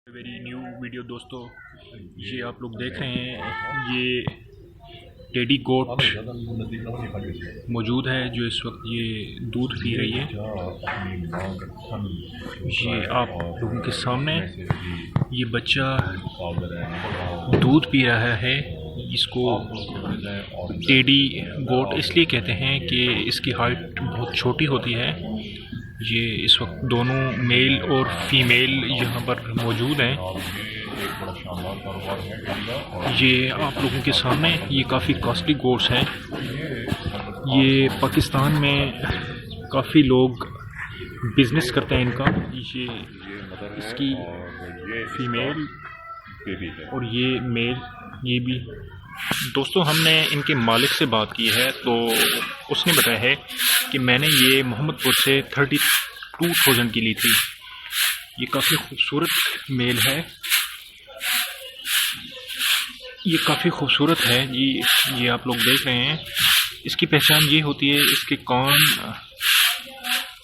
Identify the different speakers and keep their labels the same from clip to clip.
Speaker 1: Very new video दोस्तों, ये आप लोग देख रहे हैं ये टेडी गोट मौजूद है जो इस वक्त ये दूध पी रही है। ये आप लोगों के सामने ये बच्चा दूध पी रहा है। इसको टेडी गोट इसलिए कहते हैं कि इसकी हाइट बहुत छोटी होती है। ये इस वक्त दोनों मेल और फीमेल यहाँ पर मौजूद हैं। ये आप लोगों के सामने ये काफ़ी कॉस्टली गोट्स हैं। ये पाकिस्तान में काफ़ी लोग बिज़नेस करते हैं इनका। ये इसकी फीमेल और ये मेल ये भी। दोस्तों हमने इनके मालिक से बात की है तो उसने बताया है कि मैंने ये मोहम्मदपुर से 32,000 की ली थी। ये काफ़ी खूबसूरत मेल है, ये काफ़ी खूबसूरत है जी। ये आप लोग देख रहे हैं। इसकी पहचान ये होती है इसके कान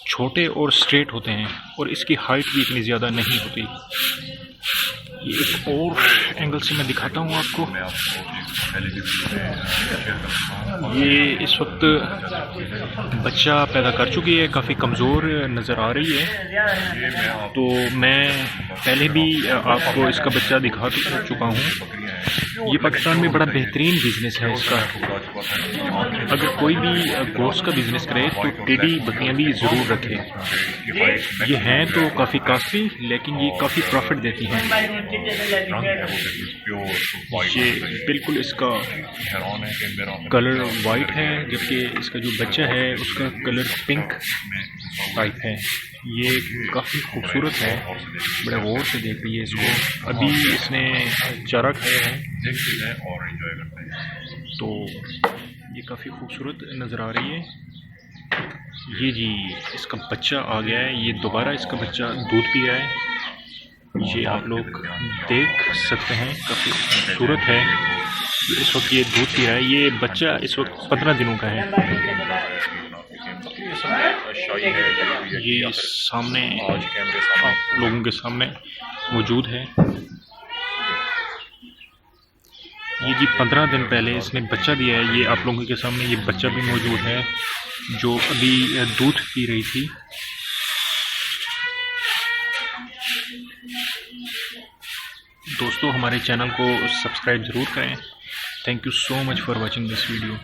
Speaker 1: छोटे और स्ट्रेट होते हैं और इसकी हाइट भी इतनी ज़्यादा नहीं होती। ये एक और एंगल से मैं दिखाता हूँ आपको। ये इस वक्त बच्चा पैदा कर चुकी है, काफ़ी कमज़ोर नज़र आ रही है। तो मैं पहले भी आपको इसका बच्चा दिखा चुका हूँ। ये पाकिस्तान में बड़ा बेहतरीन बिज़नेस है इसका। अगर कोई भी गोश्त का बिज़नेस करे तो टेडी बकरियाँ भी ज़रूर रखे। ये हैं तो काफ़ी कॉस्टली लेकिन ये काफ़ी प्रॉफिट देती हैं। ये बिल्कुल इसका कलर वाइट है जबकि इसका जो बच्चा है उसका कलर पिंक टाइप है। ये काफ़ी खूबसूरत है, बड़े गौर से देख रही है इसको। अभी इसने चारा खाया है तो ये काफ़ी खूबसूरत नज़र आ रही है। ये जी इसका बच्चा आ गया है। ये दोबारा इसका बच्चा दूध पी रहा है। ये आप लोग देख सकते हैं, काफ़ी खूबसूरत है। इस वक्त ये दूध पी रहा है। ये बच्चा इस वक्त 15 दिनों का है। ये सामने आप लोगों के सामने मौजूद है। ये जी 15 दिन पहले इसने बच्चा दिया है। ये आप लोगों के सामने ये बच्चा भी मौजूद है जो अभी दूध पी रही थी। दोस्तों हमारे चैनल को सब्सक्राइब ज़रूर करें। Thank you so much for watching this video.